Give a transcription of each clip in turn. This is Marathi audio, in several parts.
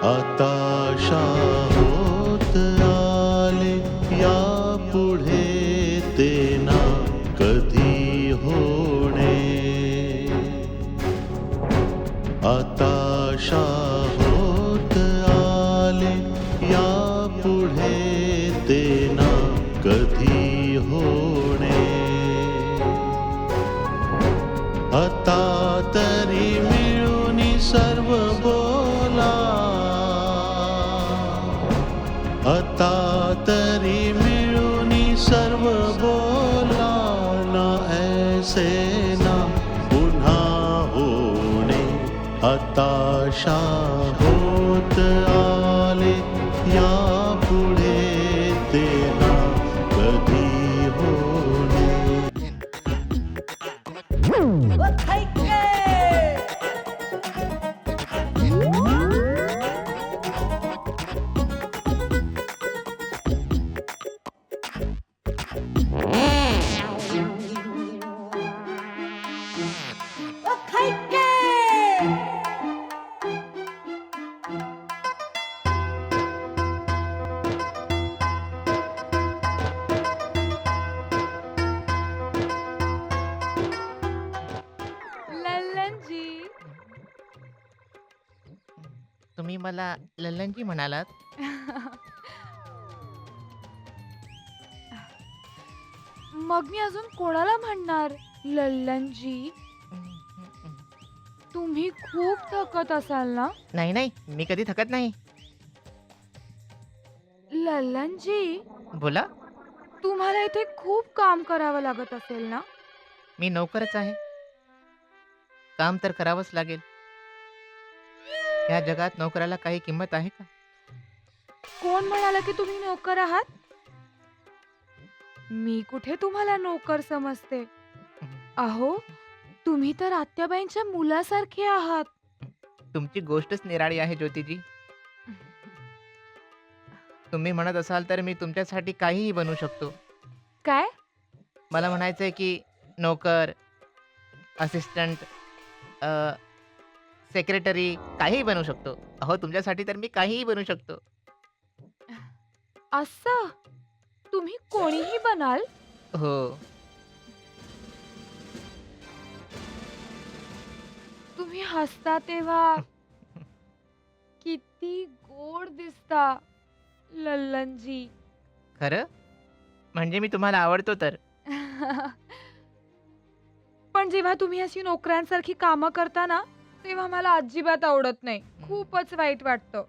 हताशा होत आले यापुढे ते ना कधी होणे. हताशा होत आले यापुढे ते ना कधी होणे. आता तरी मिळूनी सर्व बोला, आता तरी मिळूनी सर्व बोला, ना ऐसे ना पुन्हा होणे. हताशा होत आले यापुढे ते ना कधी होणे. लल्लनजी. तुम्ही मला लल्लनजी म्हणालात? मग मी अजून कोणाला म्हणणार लल्लनजी? तुम्ही खूप थकत असाल ना? नाही नाही, मी कधी थकत नाही. लल्लनजी, बोला. तुम्हाला इथे खूप काम करावं लागत असेल ना? मी नोकरच आहे. काम तर करावंच लागेल. ह्या जगात नोकराला काही किंमत आहे का? कोण म्हणाला की तुम्ही नोकर आहात? मी कुठे तुम्हाला नोकर समजते. अहो, तुम्ही तर आत्याबाईंच्या मुलासारखे आहात. तुमची गोष्टच निराळी आहे ज्योतिजी. तुम्ही म्हणत असाल तर मी तुमच्यासाठी काहीही बनवू शकतो. काय? मला म्हणायचंय की नोकर, असिस्टंट, सेक्रेटरी काहीही बनवू शकतो. अहो, तुमच्यासाठी तर मी काहीही बनवू शकतो. असं? तुम्ही कोणीही बनाल? हो. तुम्ही हसता तेव्हा किती गोड दिसता लल्लनजी. खरं? म्हणजे मी तुम्हाला आवडतो तर? पण जेव्हा तुम्ही अशी नोकरांसारखी कामं करता ना, तेव्हा मला अजिबात आवडत नाही. खूपच वाईट वाटतं.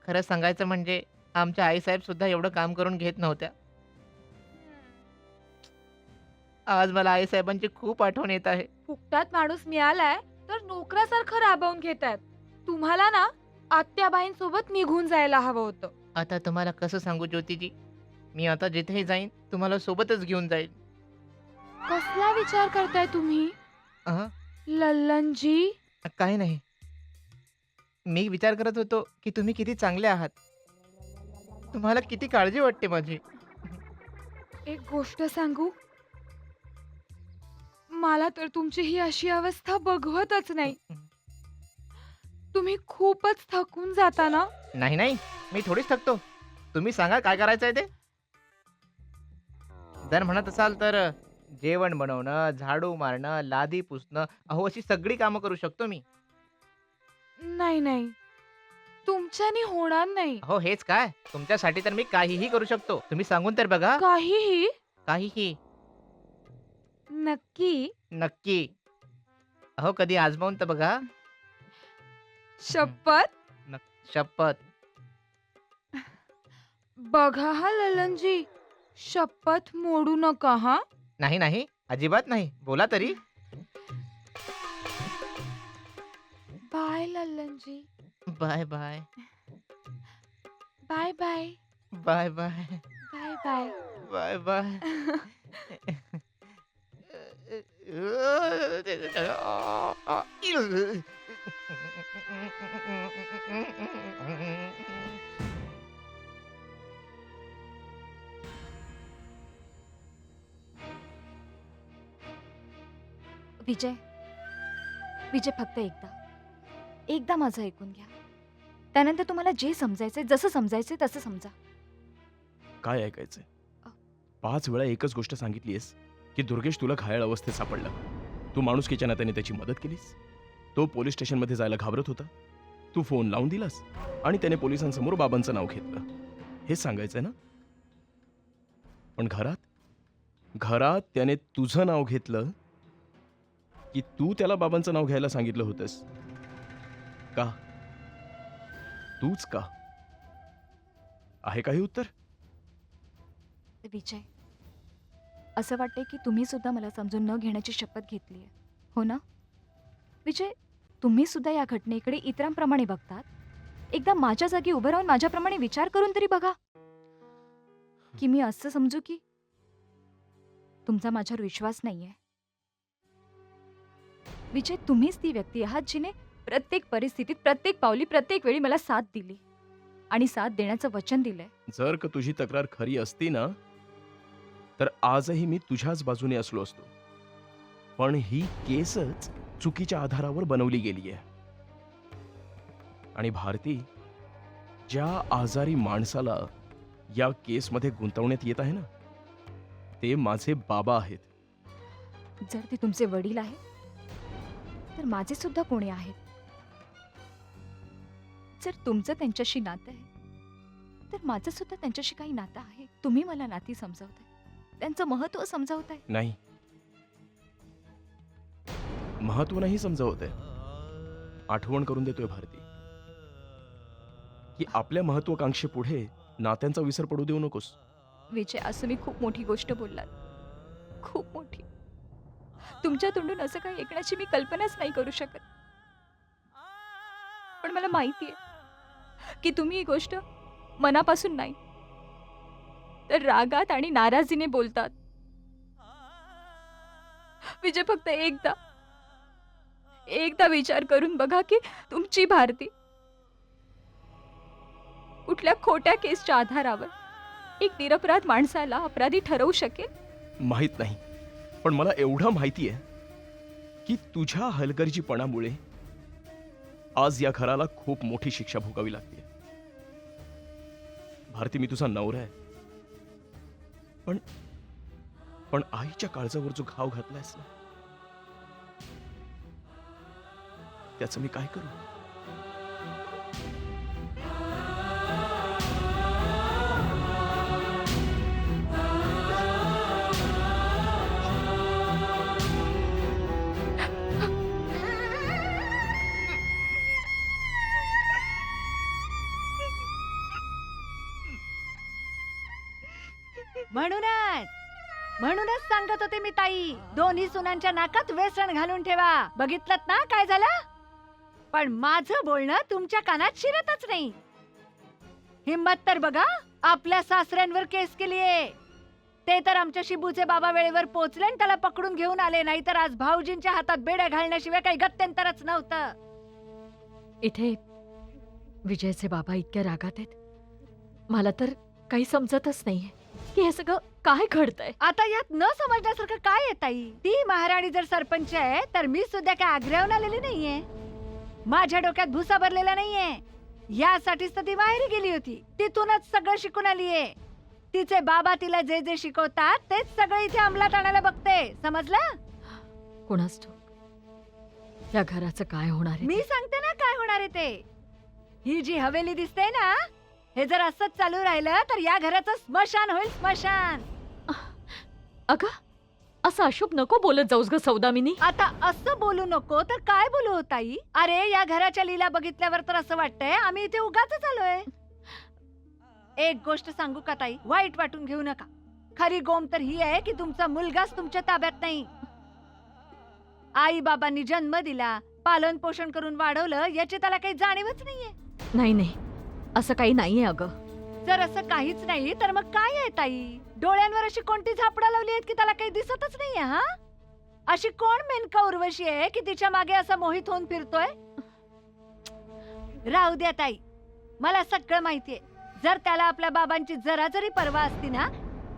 खरं सांगायचं म्हणजे आमच्या आईसाहेब सुद्धा एवढं काम करून घेत नव्हत्या. आज मला आईसाहेबांची खूप आठवण येत आहे. फुकटात माणूस मिळालाय तर नोकरासारखं राबवून घेतात. तुम्हाला ना आत्याबाईंसोबत निघून जायला हवं होतं. आता तुम्हाला कसं सांगू ज्योतिजी? मी आता जिथेही जाईन तुम्हाला सोबतच घेऊन जाईन. कसला विचार करताय तुम्ही अहं, लल्लनजी? काही नाही. मी विचार करत होतो की तुम्ही किती चांगले आहात. तुम्हाला किती काळजी वाटते माझी. एक गोष्ट सांगू, मला तर तुमची ही अशी अवस्था बघवतच नाही. तुम्ही खूपच थकून जाता ना. नाही नाही, मी थोडीच थकतो. तुम्ही सांगा काय करायचंय ते. जर म्हणत असाल तर जेवण बनवणं, झाडू मारणं, लादी पुसणं, अहो अशी सगळी कामं करू शकतो मी. नाही नाही, तुमच्यानी होणार नाही. अहो हेच काय, तुमच्यासाठी तर मी काहीही करू शकतो. तुम्ही सांगून तर बघा. काहीही? काहीही. नक्की? नक्की. अहो कधी आजमावून तर बघा. शपथ? शपथ. बघा हा ललनजी, शपथ मोडू नका हा. नाही नाही, अजिबात नाही. बोला तरी. Bye Lalanji. Bye bye. Bye bye. Bye bye. Bye bye. Bye bye. Vijay, Vijay फक्त एकदा माझं ऐकून घ्या. त्यानंतर तुम्हाला जे समजायचंय, जसं समजायचंय तसं समजा. काय ऐकायचंय? 5 वेळा एकच गोष्ट सांगितलीयस की दुर्गेश तुला घायाळ अवस्थेत सापडला. तू माणुसकीच्या नात्याने त्याची मदत केलीस. तो पोलीस स्टेशनमध्ये जायला घाबरत होता. तू फोन लावून दिलास आणि त्याने पोलिसांसमोर बाबांचं नाव घेतलं. हेच सांगायचंय ना? पण घरात त्याने तुझं नाव घेतलं की तू त्याला बाबांचं नाव घ्यायला सांगितलं होतंस? का? तूच का? आहे काही उत्तर? विजय, असं वाटतंय की तुम्ही सुद्धा मला समजून न घेण्याची शपथ घेतली आहे, हो ना? विजय, तुम्ही सुद्धा या घटनेकडे इतरांप्रमाणे बघतात. एकदा माझ्या जागी उभं राहून माझ्याप्रमाणे विचार करून तरी बघा. की मी असं समजू की तुमचा माझ्यावर विश्वास नाहीये? विजय, तुम्हीच ती व्यक्ती आहात जिने प्रत्येक परिस्थितीत, प्रत्येक पावली, प्रत्येक वेळी मला साथ दिली आणि साथ देण्याचं वचन दिलंय. जर का तुझी तक्रार खरी असती ना, तर आजही मी तुझ्याच बाजूने असलो असतो. पण ही केसच चुकीच्या आधारावर बनवली गेली आहे. आणि भारती, ज्या आजारी माणसाला या केसमध्ये गुंतवण्यात येत आहे ना, ते माझे बाबा आहेत. जर ते तुमचे वडील आहेत तर माझे सुद्धा कोणी आहेत. जर तुमचं त्यांच्याशी नातं आहे तर माझं सुद्धा त्यांच्याशी काही नातं आहे. तुम्ही मला नाती समजावताय, त्यांचं महत्व समजावताय. नाही, महत्व नाही समजावत आहे. आठवण करून देतोय भारती की आपल्या महत्वाकांक्षे पुढे नात्यांचा विसर पडू देऊ नकोस. विजय, असं मी खूप मोठी गोष्ट बोललात, खूप मोठी. तुमच्या तोंडून असं काही ऐकण्याची मी कल्पनाच नाही करू शकत. पण मला माहितीये की तुम्ही ही गोष्ट मनापासून नाही तर रागात आणि नाराजीने बोलतात. विजय, फक्त एकदा विचार करून बघा की तुमची भारती कुठल्या खोट्या केसच्या आधारावर एक निरपराध माणसाला अपराधी ठरवू शकेल? माहित नाही, पण मला एवढं माहिती आहे की तुझ्या हलगर्जीपणामुळे आज या घराला खूप मोठी शिक्षा भोगावी लागते. भारती, मी तुझा नवरा आहे, पण आईच्या काळजावर जो घाव घातलायस ना, त्याचं मी काय करू? म्हणूनच सांगत होते मी ताई, दोन्ही सुनांच्या नाकात वेसण घालून ठेवा. बघितलं ना काय झालं? पण माझं बोलणं तुमच्या कानात शिरतच नाही. हिम्मत तर बघा, आपल्या सासऱ्यांवर केस केलीये. ते तर आमच्या शिबूचे बाबा वेळेवर पोचले आणि त्याला पकडून घेऊन आले. नाही तर आज भाऊजींच्या हातात बेड्या घालण्याशिवाय काही गत्यंतरच नव्हतं. इथे विजयचे बाबा इतक्या रागात आहेत, मला तर काही समजतच नाहीये की हे सगळं काय घडतंय. आता यात न समजण्यासारखं काय आहे ताई? ती महाराणी जर सरपंच आहे तर मी सुद्धा काय आग्र्याहून आलेली नाहीये. माझ्या डोक्यात भुसा भरलेला नाहीये. यासाठीच तर ती माहेरी गेली होती. तिथूनच सगळं शिकून आलीये. तिचे बाबा तिला जे जे शिकवतात तेच सगळं इथे अंमलात आणायला बघते. समजलं? कोणास ठाऊक या घराचं काय होणार आहे. मी सांगते ना काय होणार आहे ते. ही जी हवेली दिसते ना, हे जर असंच चालू राहिलं तर या घराचं स्मशान होईल, स्मशान. अगं, असं अशुभ नको बोलत जाऊस ग सौदामिनी. आता असं बोलू नको तर काय बोलू हो ताई? अरे, या घराच्या लीला बघितल्यावर तर असं वाटतंय आम्ही इथे उगाच आलोय. एक गोष्ट सांगू का ताई, वाईट वाटून घेऊ नका. खरी गोम तर ही आहे की तुमचा मुलगाच तुमच्या ताब्यात नाही. आई बाबांनी जन्म दिला, पालन पोषण करून वाढवलं, याची त्याला काही जाणीवच नाहीये. नाही नाही, असं काही नाहीये अगं. जर असं काहीच नाही तर मग काय आहे ताई? डोळ्यांवर अशी कोणती झापडं लावली आहेत की त्याला काही दिसतच नाहीये? हा, अशी कोण मेनका उर्वशी आहे की तिच्या मागे असा मोहित होऊन फिरतोय? राहू द्या ताई, मला सगळं माहितीये. जर त्याला आपल्या बाबांची जरा जरी पर्वा असती ना,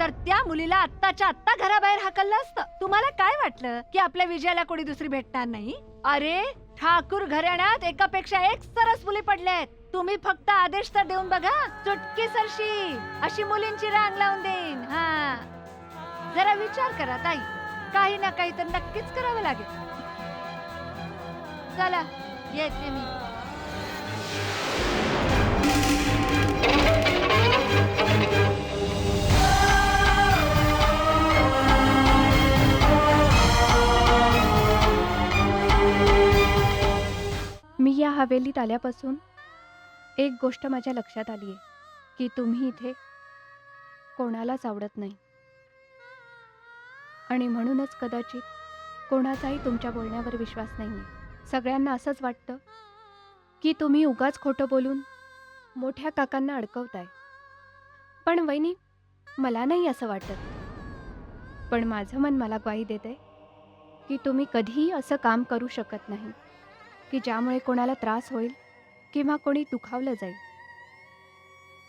तर त्या मुलीला आत्ताच्या आत्ता घराबाहेर हाकललं असतं. तुम्हाला काय वाटलं की आपल्या विजयाला कोणी दुसरी भेटणार नाही? अरे, ठाकूर घराण्यात एकापेक्षा एक सरस मुली पडल्यात. तुम्ही फक्त आदेश तर देऊन बघा, चुटकी सरशी अशी मुलींची रांग लावून देईन. हा, जरा विचार करा ताई, काही ना काही तर नक्कीच करावं लागेल. चला येते मी. मी या हवेलीत आल्यापासून एक गोष्ट माझ्या लक्षात आली आहे की तुम्ही इथे कोणालाच आवडत नाही आणि म्हणूनच कदाचित कोणाचाही तुमच्या बोलण्यावर विश्वास नाही आहे. सगळ्यांना असंच वाटतं की तुम्ही उगाच खोटं बोलून मोठ्या काकांना अडकवताय. पण वहिनी, मला नाही असं वाटत. पण माझं मन मला ग्वाही देतंय की तुम्ही कधीही असं काम करू शकत नाही की ज्यामुळे कोणाला त्रास होईल किंवा कोणी दुखावलं जाईल.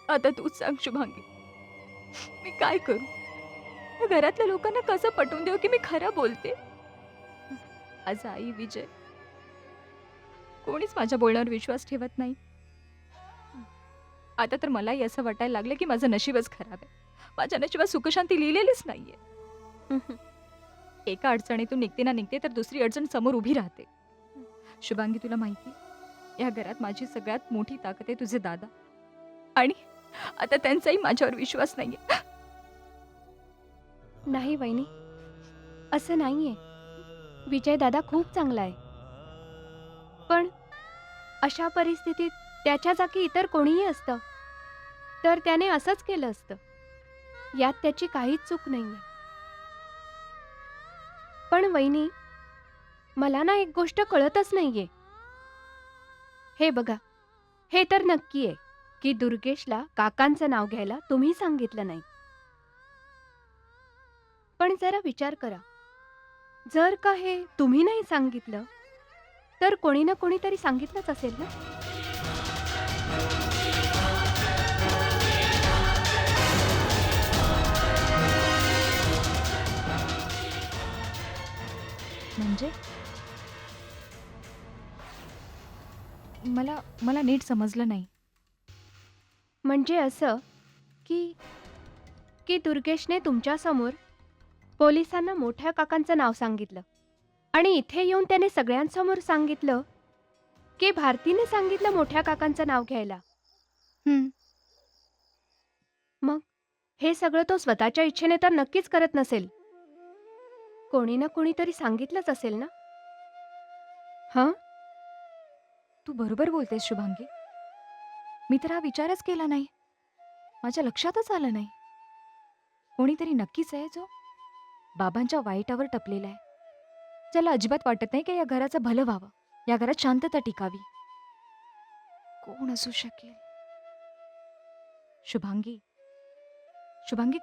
आता तूच सांग शुभांगी, मी काय करू? या घरातल्या लोकांना कसं पटवून देऊ की मी खरं बोलते? आज आई, विजय कोणीच माझ्या बोलण्यावर विश्वास ठेवत नाही. आता तर मलाही असं वाटायला लागलं की माझं नशीबच खराब आहे. माझ्या नशिबात सुखशांती लिहिलेलीच नाहीये. एका अडचणीतून निघते ना निघते तर दुसरी अडचण समोर उभी राहते. शुभांगी, तुला माहिती, या घरात माझी सगळ्यात मोठी ताकद आहे तुझे दादा, आणि आता त्यांचाही माझ्यावर विश्वास नाहीये. नाही वहिनी, असं नाहीये. विजय दादा खूप चांगला आहे. पण अशा परिस्थितीत त्याच्या जागी इतर कोणीही असतं तर त्याने असंच केलं असतं. यात त्याची काहीच चूक नाहीये. पण वहिनी, मला ना एक गोष्ट कळतच नाहीये. हे बघा, हे तर नक्की आहे की दुर्गेशला काकांचं नाव घ्यायला तुम्ही सांगितलं नाही. पण जरा विचार करा, जर का हे तुम्ही नाही सांगितलं तर कोणी ना कोणीतरी सांगितलंच असेल ना. म्हणजे मला नीट समजलं नाही. म्हणजे असं की की दुर्गेशने तुमच्यासमोर पोलिसांना मोठ्या काकांचं नाव सांगितलं आणि इथे येऊन त्याने सगळ्यांसमोर सांगितलं की भारतीने सांगितलं मोठ्या काकांचं नाव घ्यायला. मग हे सगळं तो स्वतःच्या इच्छेने तर नक्कीच करत नसेल. कोणी ना कोणीतरी सांगितलंच असेल ना. हं, तू बरोबर बोलतेस शुभांगी. मी तर हा विचारच केला नाही. माझ्या लक्षातच आलं नाही. कोणीतरी नक्कीच आहे जो बाबांच्या वाईटावर टपलेला आहे, ज्याला अजिबात वाटत नाही की या घराचं भलं व्हावं, या घरात शांतता टिकावी. कोण असू शकेल? शुभांगी,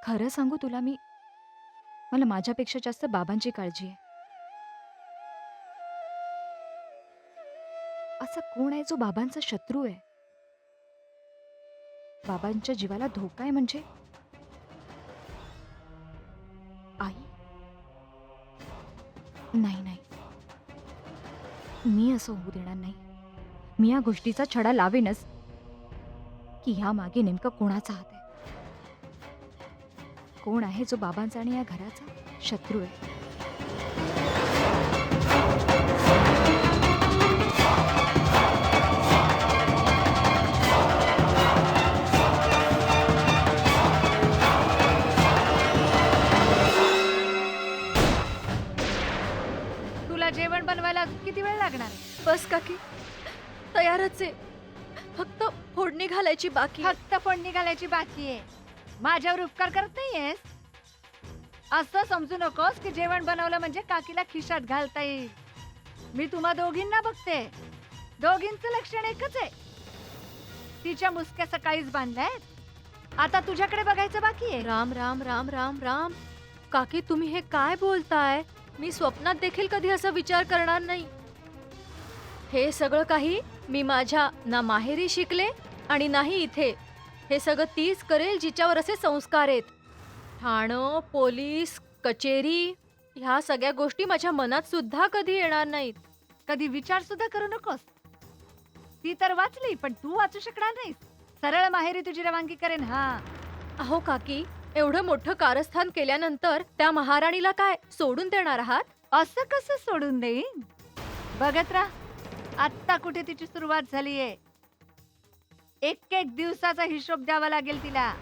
खरं सांगू तुला, मला माझ्यापेक्षा जास्त बाबांची काळजी आहे. असा कोण आहे जो बाबांचा शत्रू आहे? बाबांच्या जीवाला धोका आहे म्हणजे आई? नाही, मी असं होऊ देणार नाही. मी या गोष्टीचा छडा लावेनच की ह्या मागे नेमकं कोणाचा हात आहे. कोण आहे जो बाबांचा आणि या घराचा शत्रू आहे? तुला जेवण बनवायला अजून किती वेळ लागणार आहे? बस काकी, तयारच आहे. फक्त फोडणी घालायची बाकी आहे. फक्त फोडणी घालायची बाकी आहे. माझ्यावर उपकार करत नाहीयेस. असं समजू नकोस की जेवण बनवलं म्हणजे काकीला खिशात घालता येईल. मी तुम्हा दोघींना बघते. दोघींचं लक्षण एकच आहे. तिच्या मुसक्या सकाळीच बांधल्यात. आता तुझ्याकडे बघायचं बाकी आहे. राम राम राम राम राम. काकी, तुम्ही हे काय बोलताय? मी स्वप्नात देखील कधी असा विचार करणार नाही. हे सगळं काही मी माझ्या ना माहेरी शिकले आणि नाही इथे. हे सगळं तीच करेल जिच्यावर असे संस्कार आहेत. ठाणं, पोलीस, कचेरी, ह्या सगळ्या गोष्टी माझ्या मनात सुद्धा कधी येणार नाहीत. कधी विचार सुद्धा करू नकोस. ती तर वाचली, पण तू वाचू शकणार नाहीस. सरळ माहेरी तुझी रवानगी करेन. हा, अहो काकी, एवढं मोठं कारस्थान केल्यानंतर त्या महाराणीला काय सोडून देणार आहात? असं कसं सोडून देईन? बघत राहा, आत्ता कुठे तिची सुरुवात झालीये. एक एक दिवसाचा हिशोब द्यावा लागेल तिला.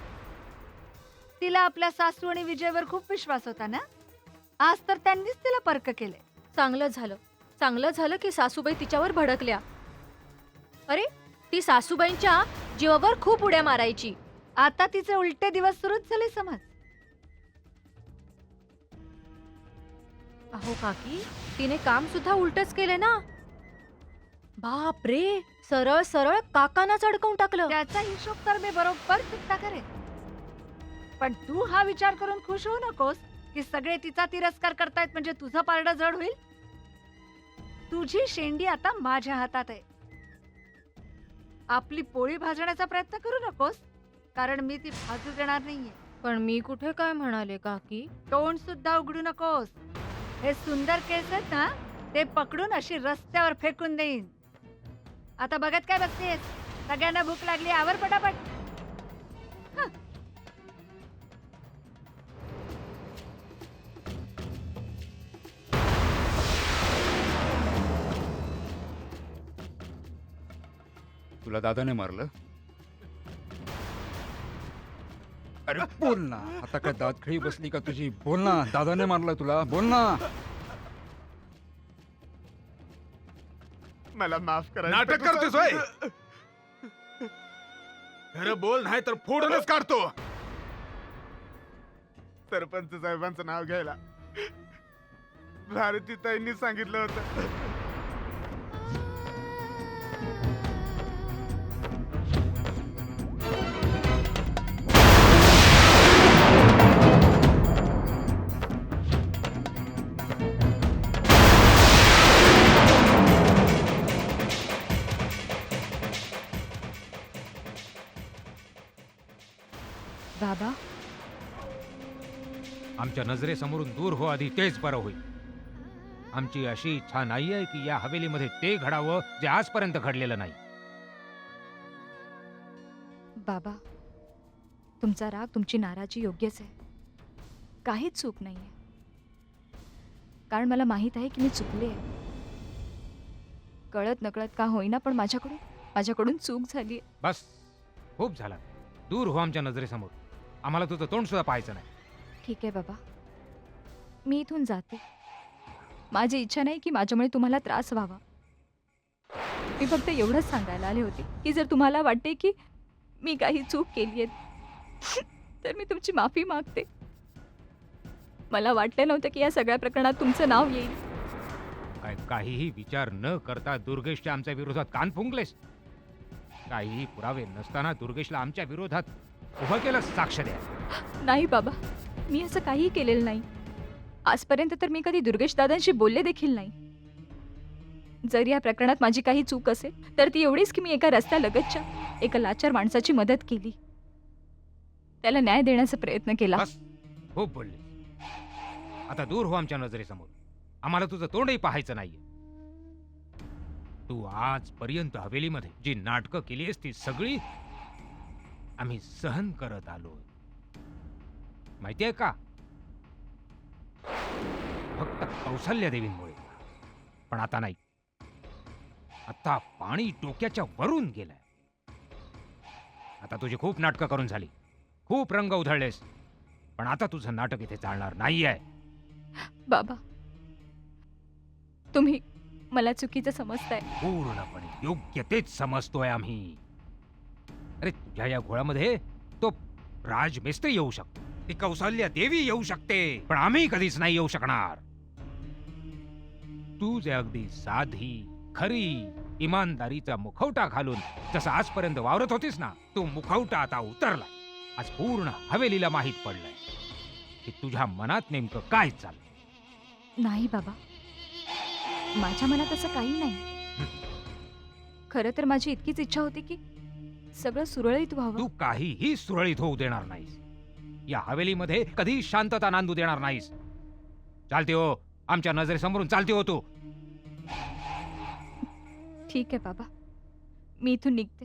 तिला आपल्या सासू आणि विजयवर खूप विश्वास होता ना. आज तर त्यांनीच तिला पर्क केले. चांगलं झालं की सासूबाई तिच्यावर भडकल्या. अरे, ती सासूबाईंच्या जीवावर खूप उड्या मारायची. आता तिचे उलटे दिवस सुरूच झाले समज. अहो काकी, तिने काम सुद्धा उलटच केले ना. बाप रे, सरळ सरळ काकांनाच अडकवून टाकलं. त्याचा हिशोब तर मी बरोबर चुकता करेन. पण तू हा विचार करून खुश होऊ नकोस की सगळे तिचा तिरस्कार करतायत म्हणजे तुझं पारडं जड होईल. तुझी शेंडी आता माझ्या हातात आहे. आपली पोळी भाजण्याचा प्रयत्न करू नकोस, कारण मी ती भाजू देणार नाहीये. पण मी कुठे काय म्हणाले काकी? तोंड सुद्धा उघडू नकोस. हे सुंदर केस आहेत ना, ते पकडून अशी रस्त्यावर फेकून देईन. आता बघत काय बसतेस? सगळ्यांना भूक लागली, आवर पटापट. हं. तुला दादाने मारलं? अरे बोल ना, आता काय दातखिळी बसली का तुझी? बोल ना, दादाने मारलं तुला? बोल ना. मला माफ करा. नाटक करतोस होय? खरं बोल, नाही तर फोडूनच काढतो. सरपंच साहेबांचं नाव घ्यायला भारतीताईंनी सांगितलं होतं. बाबा, आमच्या नजरेसमोरून दूर हो आधी, तेच बरं होईल. आमची अशी इच्छा नाही आहे की या हवेलीमध्ये ते घडावं जे आजपर्यंत घडलेलं नाही. बाबा, तुमचा राग, तुमची नाराजी योग्यच आहे. काहीच चूक नाहीये. कारण मला माहित आहे की मी चुकले आहे. कळत नकळत का होईना, पण माझ्याकडून चूक झाली. बस, खूप झाला. दूर हो आमच्या नजरेसमोर. आम्हाला तुझं तोंड सुद्धा पाहायचं नाही. ठीक आहे बाबा, मी इथून जाते. माझी इच्छा नाही की माझ्यामुळे तुम्हाला त्रास व्हावा. मी फक्त एवढंच सांगायला आले होते की जर तुम्हाला वाटते की मी काही चूक केली आहे तर मी तुमची माफी मागते. मला वाटलं नव्हतं की या सगळ्या प्रकरणात तुमचं नाव येईल. काहीही विचार न करता दुर्गेशच्या आमच्या विरोधात कान फुंकलेस. काहीही पुरावे नसताना दुर्गेशला आमच्या विरोधात उभं केलं. साक्ष द्या. नाही बाबा, मी असं काहीही केलेलं नाही. आजपर्यंत तर मी कधी दुर्गेश दादांशी बोलले देखील नाही. जर या प्रकरणात माझी काही चूक असेल तर ती एवढीच की मी एका रस्त्यालगतच्या एका लाचार माणसाची मदत केली, त्याला न्याय देण्याचा प्रयत्न केला. बस, खूप बोलले. आता दूर हो आमच्या नजरेसमोर. आम्हाला तुझं तोंडही पाहायचं नाहीये. तू आजपर्यंत हवेलीमध्ये जी नाटकं केली आहेस ती सगळी आम्ही सहन करत आलोय. माहितीये का? फक्त कौशल्य देवींमुळे. पण आता नाही. आता पाणी डोक्याच्या वरून गेलंय. आता तुझी खूप नाटकं करून झाली, खूप रंग उधळलेस. पण आता तुझं नाटक इथे चालणार नाहीये. बाबा, तुम्ही मला चुकीचं समजताय. पूर्णपणे योग्य तेच समजतोय आम्ही. अरे, तुझ्या या घोळामध्ये तो राजमिस्त्री येऊ शकतो, ती कौशल्य देवी येऊ शकते, पण आम्ही कधीच नाही येऊ शकणार. तू जे अगदी साधी, खरी, इमानदारीचा मुखवटा घालून जसं आजपर्यंत वावरत होतीस ना, तो मुखवटा आता उतरलाय. आज पूर्ण हवेलीला माहीत पडलंय की तुझ्या मनात नेमकं काय चाललंय. नाही बाबा, माझ्या मनात असं काही नाही. खरं तर माझी इतकीच इच्छा होती की सगळं सुरळीत व्हावं. तू काहीही सुरळीत होऊ देणार नाहीस. या हवेलीमध्ये कधी शांतता नांदू देणार नाहीस. चालते हो, आमच्या नजरेसमोरून चालते हो तू. ठीक आहे बाबा, मी इथून निघते.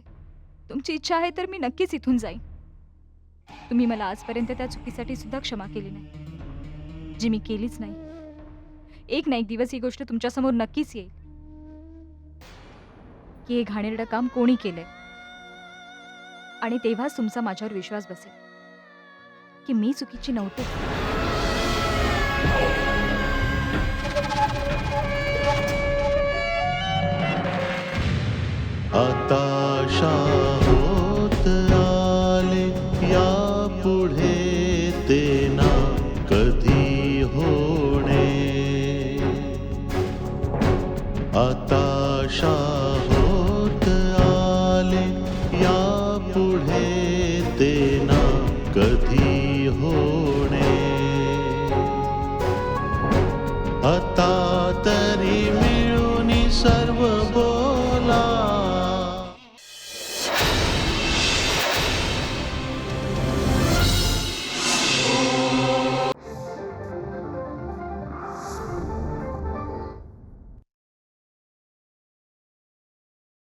तुमची इच्छा आहे तर मी नक्कीच इथून जाईन. तुम्ही मला आजपर्यंत त्या चुकीसाठी सुद्धा क्षमा केली नाही, जी मी केलीच नाही. एक ना एक दिवस ही गोष्ट तुमच्यासमोर नक्कीच येईल की हे घाणेरडं काम कोणी केलंय, आणि तेव्हाच तुमचा माझ्यावर विश्वास बसेल की मी चुकीची नव्हते. आता होत आले यापुढे ते ना कधी होणे. आता होत आले यापुढे ते ना कधी होणे. आता